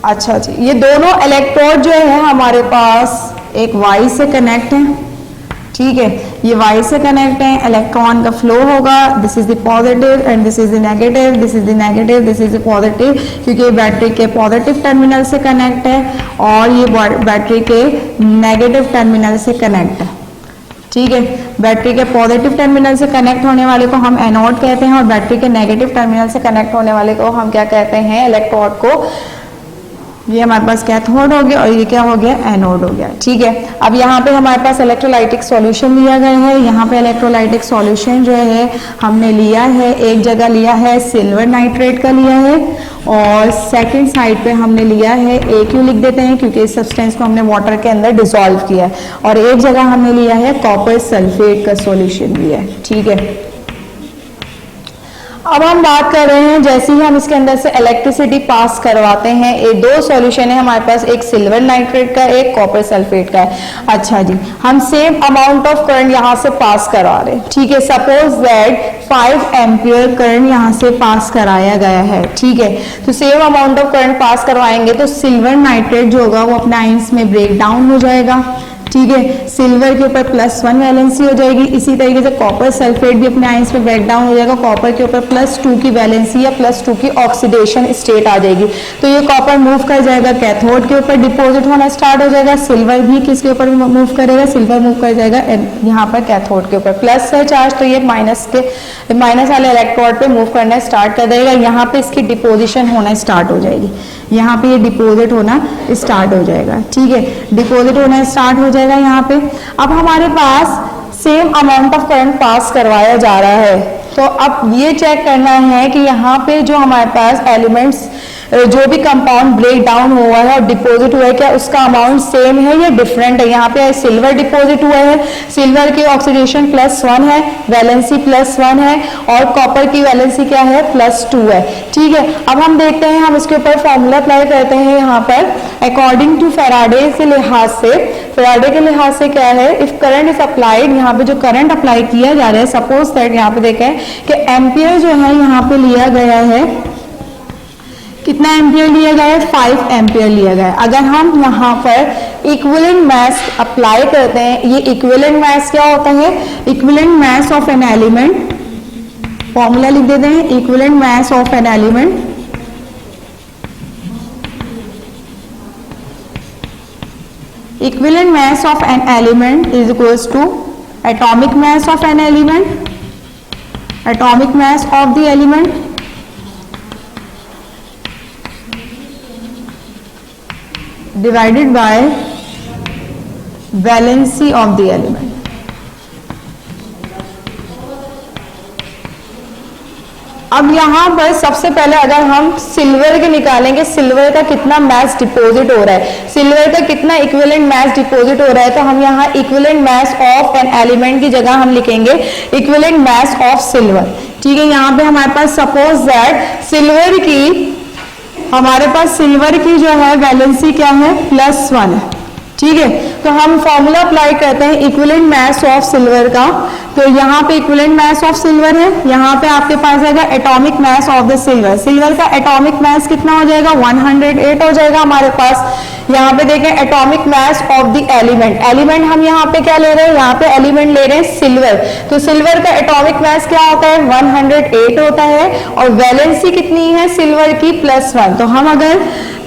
अच्छा जी, ये दोनों इलेक्ट्रोड जो है हमारे पास एक वाई से कनेक्ट है। ठीक है, ये वाई से कनेक्ट है, इलेक्ट्रॉन का फ्लो होगा, this is the positive and this is the negative, this is the negative, this is the positive, क्योंकि बैटरी के पॉजिटिव टर्मिनल से कनेक्ट है और ये बैटरी के नेगेटिव टर्मिनल से कनेक्ट है। ठीक है, बैटरी के पॉजिटिव टर्मिनल से कनेक्ट होने वाले को हम एनोड कहते हैं और बैटरी के नेगेटिव टर्मिनल से कनेक्ट होने वाले को हम क्या कहते हैं, इलेक्ट्रोड को। ये हमारे पास कैथोड हो गया और ये क्या हो गया, एनोड हो गया। ठीक है, अब यहाँ पे हमारे पास इलेक्ट्रोलाइटिक सॉल्यूशन लिया गया है। यहाँ पे इलेक्ट्रोलाइटिक सॉल्यूशन जो है हमने लिया है, एक जगह लिया है सिल्वर नाइट्रेट का लिया है और सेकंड साइड पे हमने लिया है, एक क्यों लिख देते हैं क्योंकि इस सब्सटेंस को हमने वाटर के अंदर डिसॉल्व किया है, और एक जगह हमने लिया है कॉपर सल्फेट का सॉल्यूशन लिया है। ठीक है, अब हम बात कर रहे हैं जैसे ही हम इसके अंदर से इलेक्ट्रिसिटी पास करवाते हैं, ये दो सॉल्यूशन है हमारे पास, एक सिल्वर नाइट्रेट का, एक कॉपर सल्फेट का है। अच्छा जी, हम सेम अमाउंट ऑफ करंट यहाँ से पास करवा रहे हैं। ठीक है, सपोज दैट 5 एम्पियर करंट यहाँ से पास कराया गया है। ठीक है, तो सेम अमाउंट ऑफ करंट पास करवाएंगे तो सिल्वर नाइट्रेट जो होगा वो अपने आयंस में ब्रेक डाउन हो जाएगा। ठीक है, सिल्वर के ऊपर +1 वैलेंसी हो जाएगी। इसी तरीके से कॉपर सल्फेट भी अपने आयंस में ब्रेक डाउन हो जाएगा, कॉपर के ऊपर +2 की वैलेंसी या +2 की ऑक्सीडेशन स्टेट आ जाएगी। तो ये कॉपर मूव कर जाएगा कैथोड के ऊपर, डिपॉजिट होना स्टार्ट हो जाएगा। सिल्वर भी किसके ऊपर मूव करेगा, सिल्वर मूव कर जाएगा यहाँ पर कैथोड के ऊपर। प्लस है चार्ज तो ये माइनस वाले इलेक्ट्रोड पे मूव करना स्टार्ट कर देगा, यहाँ पे इसकी डिपोजिशन होना स्टार्ट हो जाएगी, यहाँ पे ये डिपोजिट होना स्टार्ट हो जाएगा। ठीक है, डिपोजिट होना स्टार्ट हो जाएगा यहाँ पे। अब हमारे पास same amount of current pass करवाया जा रहा है, तो अब ये चेक करना है कि यहाँ पे जो हमारे पास एलिमेंट्स जो भी कंपाउंड ब्रेक डाउन हुआ है और डिपॉजिट हुआ है, क्या उसका अमाउंट सेम है या डिफरेंट है। यहाँ पे सिल्वर डिपॉजिट हुआ है, सिल्वर की ऑक्सीडेशन +1 है, वैलेंसी +1 है, और कॉपर की वैलेंसी क्या है, +2 है। ठीक है, अब हम देखते हैं, हम इसके ऊपर फॉर्मूला अप्लाई करते हैं यहाँ पर अकॉर्डिंग टू फैराडे के लिहाज से। फैराडे के लिहाज से क्या है, इफ करंट इज अप्लाइड, यहाँ पे जो करंट अप्लाई किया जा रहा है, सपोज दैट यहाँ पे देखें कि एम्पियर जो है यहाँ पे लिया गया है, कितना एम्पियर लिया गया है, 5 एम्पियर लिया गया है। अगर हम यहाँ पर इक्विवेलेंट मास अप्लाई करते हैं, ये इक्विवेलेंट मास क्या होता है, equivalent mass of an element, formula लिख देते हैं, equivalent mass of an element equivalent mass of an element is equals to atomic mass of an element, atomic mass of the element divided by valency of the element। अब यहाँ पर सबसे पहले अगर हम सिल्वर के निकालेंगे, सिल्वर का कितना मास डिपॉजिट हो रहा है, सिल्वर का कितना इक्विवेलेंट मास डिपॉजिट हो रहा है, तो हम यहाँ equivalent mass of an element की जगह हम लिखेंगे इक्विवेलेंट मास ऑफ सिल्वर। ठीक है, यहाँ पे हमारे पास सपोज दैट सिल्वर की, हमारे पास सिल्वर की जो है वैलेंसी क्या है, +1 है। ठीक है। तो हम फॉर्मूला अप्लाई करते हैं इक्विवेलेंट मास ऑफ सिल्वर का। तो यहाँ पे इक्विवेलेंट मास ऑफ सिल्वर है, यहाँ पे आपके पास आएगा atomic mass of the silver. Silver का एटॉमिक मास कितना हो जाएगा, 108 हो जाएगा हमारे पास। यहाँ पे देखें atomic mass of the element, element हम यहाँ पे क्या ले रहे हैं, यहाँ पे एलिमेंट ले रहे हैं सिल्वर। तो सिल्वर का एटॉमिक मास क्या होता है, 108 होता है। और वैलेंसी कितनी है सिल्वर की, +1। तो हम अगर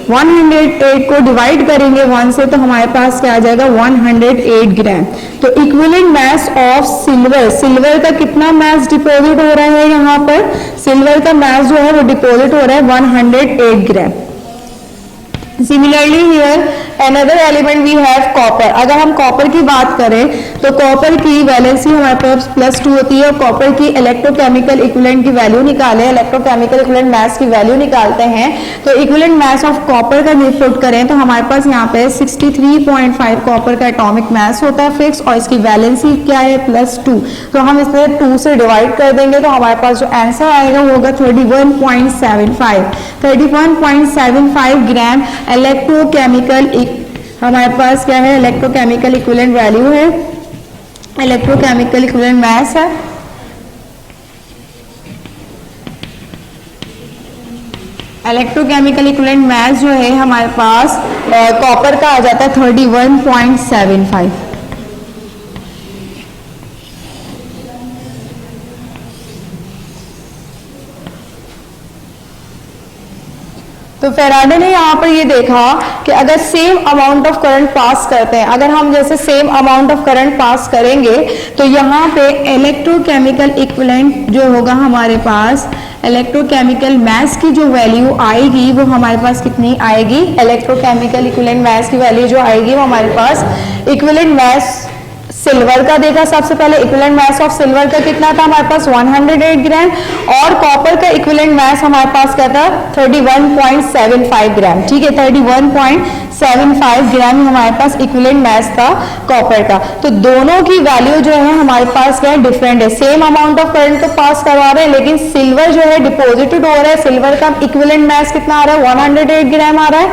108 को डिवाइड करेंगे 1 से तो हमारे पास क्या आ जाएगा, 108 ग्राम। तो equivalent mass of silver, silver का कितना मास डिपॉजिट हो रहा है यहाँ पर, सिल्वर का मास जो है वो डिपॉजिट हो रहा है 108 gram. Similarly here another element we have copper. अगर हम कॉपर की बात करें तो कॉपर की वैलेंसी हमारे पास +2 होती है। और कॉपर की इलेक्ट्रोकेमिकल इक्विवेलेंट की वैल्यू निकालें, इलेक्ट्रोकेमिकल इक्विवेलेंट मास की वैल्यू निकालते हैं तो इक्विवेलेंट मास ऑफ कॉपर का पुट करें तो हमारे पास यहाँ पे 63.5 कॉपर का एटॉमिक मास होता है फिक्स, और इसकी वैलेंसी क्या है, +2। तो हम इसे 2 से डिवाइड कर देंगे तो हमारे पास जो आंसर आएगा वो होगा 31.75 ग्राम इलेक्ट्रोकेमिकल। हमारे पास क्या है, इलेक्ट्रोकेमिकल इक्विवेलेंट वैल्यू है, इलेक्ट्रोकेमिकल इक्विवेलेंट मास है। इलेक्ट्रोकेमिकल इक्विवेलेंट मास जो है हमारे पास कॉपर का आ जाता है 31.75। तो फेराडे ने यहाँ पर ये देखा कि अगर सेम अमाउंट ऑफ करंट पास करते हैं, अगर हम जैसे सेम अमाउंट ऑफ करंट पास करेंगे तो यहाँ पे इलेक्ट्रोकेमिकल इक्विवेलेंट जो होगा हमारे पास, इलेक्ट्रोकेमिकल मास की जो वैल्यू आएगी वो हमारे पास कितनी आएगी, इलेक्ट्रोकेमिकल इक्विवेलेंट मास की वैल्यू जो आएगी वो हमारे पास इक्विवेलेंट मास सिल्वर का देखा सबसे पहले, इक्विवेलेंट मास ऑफ सिल्वर का कितना था हमारे पास 108 ग्राम, और कॉपर का इक्विवेलेंट मास हमारे पास क्या था 31.75 ग्राम। ठीक है, 31.75 ग्राम हमारे पास इक्विवेलेंट मास था कॉपर का। तो दोनों की वैल्यू जो है हमारे पास क्या है, डिफरेंट है। सेम अमाउंट ऑफ करंट तो पास करवा रहे हैं लेकिन सिल्वर जो है डिपोजिटेड हो रहा है, सिल्वर का इक्विवेलेंट मास कितना आ रहा है 108 ग्राम आ रहा है,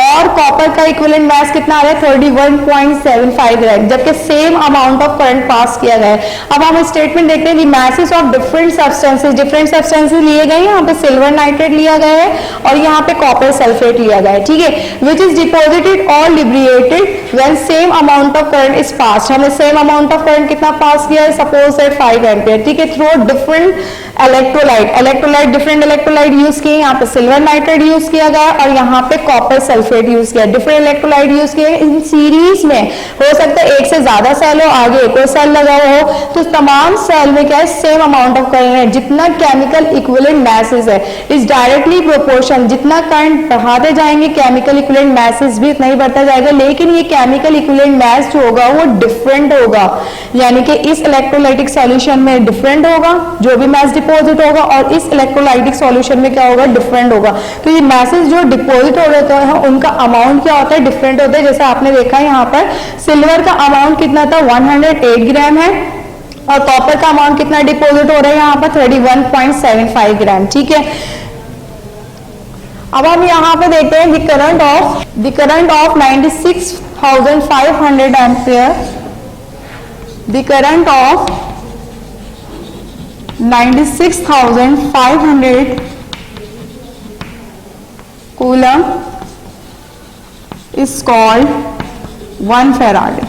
और कॉपर का इक्विवेलेंट मास कितना आ रहा है 31.75 ग्राम, जबकि same amount of current pass किया गया है। अब हम स्टेटमेंट देखते हैं, मैसेज ऑफ डिफरेंट सब्सटेंसेस लिए गए, यहाँ पे सिल्वर नाइट्रेट लिया गया है और यहाँ पे कॉपर सल्फेट लिया गया है। ठीक है, विच इज डिपोजिटेड और liberated when same amount of current is pass. हमने सेम अमाउंट ऑफ करंट कितना पास किया है, सपोज दैट 5 एम्पियर। ठीक है, through different electrolyte different electrolyte use किए, यहाँ पे सिल्वर नाइट्रेट यूज किया गया और यहाँ पे कॉपर सल्फेट यूज किया, डिफरेंट इलेक्ट्रोलाइट यूज किए। इन सीरीज में हो सकता है एक से ज्यादा सेल हो, आगे एक और सेल लगा हो, तो तमाम सेल में क्या है, सेम अमाउंट ऑफ करंट है। जितना केमिकल इक्विवेलेंट मैसेज है इज डायरेक्टली प्रोपोर्शन, जितना करंट बढ़ाते जाएंगे केमिकल इक्विवेलेंट मैसेज भी उतना ही बढ़ता जाएगा, लेकिन ये केमिकल इक्विवेलेंट मैस जो होगा वो डिफरेंट होगा, यानी कि इस इलेक्ट्रोलाइटिक सॉल्यूशन में डिफरेंट होगा जो भी मैस डिपॉजिट होगा, और इस इलेक्ट्रोलाइटिक सॉल्यूशन में क्या होगा, डिफरेंट होगा। तो ये मैसेज जो डिपॉजिट हो रहे हैं उनका अमाउंट क्या होता है, डिफरेंट होता है। जैसे आपने देखा यहाँ पर सिल्वर का अमाउंट कितना था 108 ग्राम है, और कॉपर का अमाउंट कितना डिपॉजिट हो रहा है यहाँ पर 31.75 ग्राम। ठीक है, अब हम यहाँ पे देखते हैं the current of 96,500 ampere, the current of 96,500 coulomb is called 1 farad।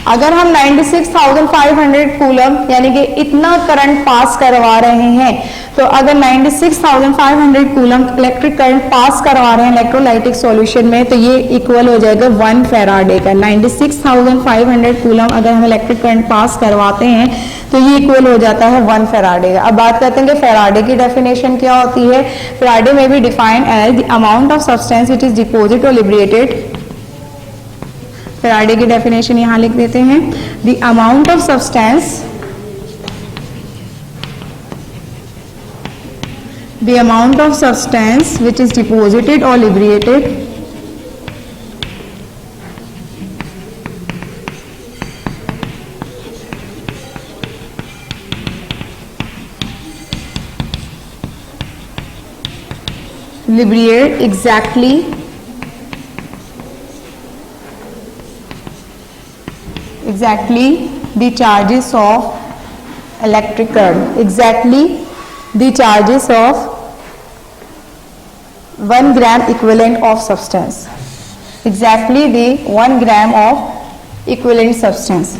अगर हम 96,500 कूलम यानी कि इतना करंट पास करवा रहे हैं, तो अगर 96,500 कूलम इलेक्ट्रिक करंट पास करवा रहे हैं इलेक्ट्रोलाइटिक सॉल्यूशन में, तो ये इक्वल हो जाएगा 1 फैराडे का। 96,500 कूलम अगर हम इलेक्ट्रिक करंट पास करवाते हैं तो ये इक्वल हो जाता है 1 फैराडे का। अब बात करते हैं कि फैराडे की डेफिनेशन क्या होती है। फैराडे में भी defined as the amount of substance it is deposit और लिबरेटेड। फैराडे की डेफिनेशन यहां लिख देते हैं, the amount of substance, the amount of substance which is deposited or liberated liberate exactly the charges of electric current, exactly the charges of 1 gram equivalent of substance, exactly the 1 gram of equivalent substance.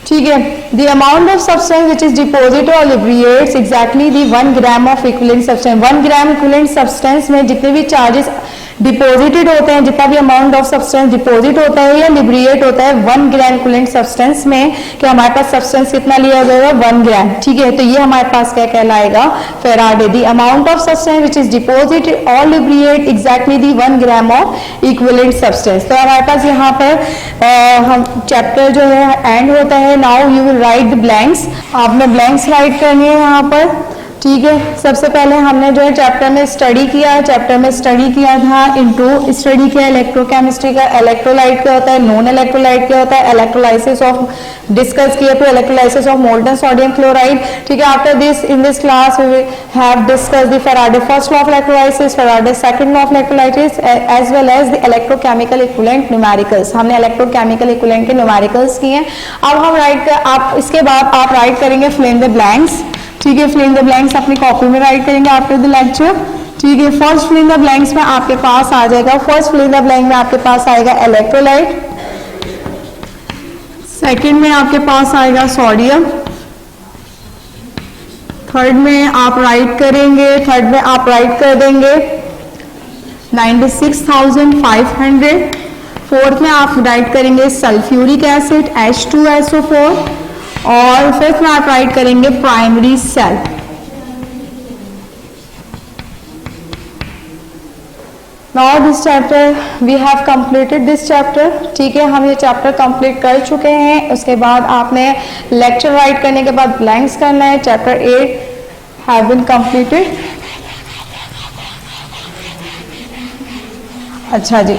ठीक है, the amount of substance which is deposited or liberates exactly the 1 gram of equivalent substance. 1 gram equivalent substance में जितने भी charges डिपोजिटेड होते हैं, जितना भी अमाउंट ऑफ सब्सटेंस डिपोजिट होता है या लिबरेट होता है 1 ग्राम इक्विवेलेंट सब्सटेंस में, कि हमारे पास सब्सटेंस कितना लिया जाएगा 1 ग्राम। ठीक है, तो ये हमारे पास क्या कहलाएगा, faraday. The amount of substance which is deposited और liberate exactly the 1 gram of equivalent substance. तो हमारे पास यहाँ पर हम चैप्टर जो है एंड होता है। Now you will write the blanks, आपने ब्लैंक्स राइट करनी है यहाँ पर। ठीक है, सबसे पहले हमने जो है चैप्टर में स्टडी किया था इनटू स्टडी किया इलेक्ट्रोकेमिस्ट्री का, इलेक्ट्रोलाइट क्या होता है, नॉन इलेक्ट्रोलाइट क्या होता है, इलेक्ट्रोलाइसिस ऑफ डिस्कस किया, फिर electrolysis of molten sodium chloride. ठीक है, after this in this class we will have discuss the Faraday first law of electrolysis, Faraday second law of electrolysis as well as the electrochemical equivalent numericals. हमने इलेक्ट्रोकेमिकल इक्विवेलेंट के न्यूमेरिकल्स किए हैं। अब हम आप इसके बाद आप राइट करेंगे फिल इन द ब्लैंक्स। ठीक है, फिल इन द ब्लैंक्स अपनी कॉपी में राइट करेंगे आफ्टर द लेक्चर। ठीक है, first fill in the blanks में आपके पास आ जाएगा, first fill in the blank में आपके पास आएगा इलेक्ट्रोलाइट, सेकंड में आपके पास आएगा सोडियम, थर्ड में आप राइट कर देंगे 96,500, फोर्थ में आप राइट करेंगे सल्फ्यूरिक एसिड H2SO4 और फिफ्थ में आप राइट करेंगे primary cell. Now this chapter we have completed this chapter. ठीक है, हम ये चैप्टर कंप्लीट कर चुके हैं। उसके बाद आपने लेक्चर राइट करने के बाद ब्लैंक्स करना है। Chapter 8 have been completed. अच्छा जी,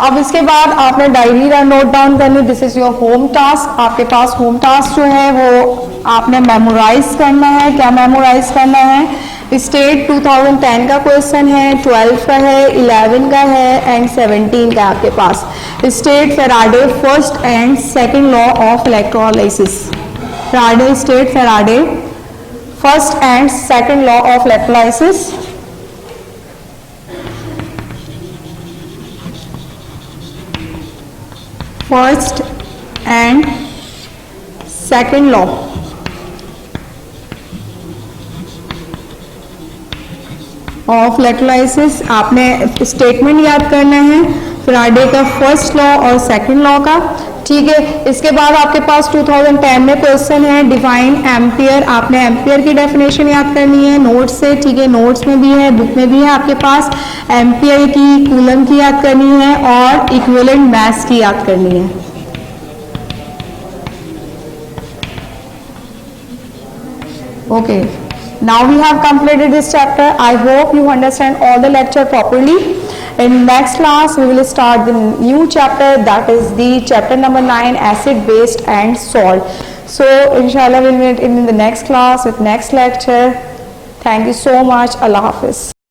अब इसके बाद आपने डायरी नोट डाउन करनी। This is your home task. आपके पास होम टास्क जो है वो आपने मेमोराइज करना है। क्या मेमोराइज करना है, स्टेट 2010 का क्वेश्चन है, 12 का है, 11 का है एंड 17 का आपके पास। State Faraday first and second law of electrolysis. Faraday state Faraday first and second law of electrolysis. First and second law of electrolysis. आपने स्टेटमेंट याद करना है फैराडे का फर्स्ट लॉ और सेकंड लॉ का। ठीक है, इसके बाद आपके पास 2010 में क्वेश्चन है डिफाइन एम्पियर। आपने एम्पियर की डेफिनेशन याद करनी है नोट्स से। ठीक है, नोट्स में भी है, बुक में भी है आपके पास। एम्पियर की, कूलम की याद करनी है और इक्विवेलेंट मास की याद करनी है। Okay, now we have completed this chapter. I hope you understand all the lecture properly. In next class we will start the new chapter, that is the chapter number 9, acid, base and salt. So inshallah we'll meet in the next class with next lecture. Thank you so much. Allah Hafiz.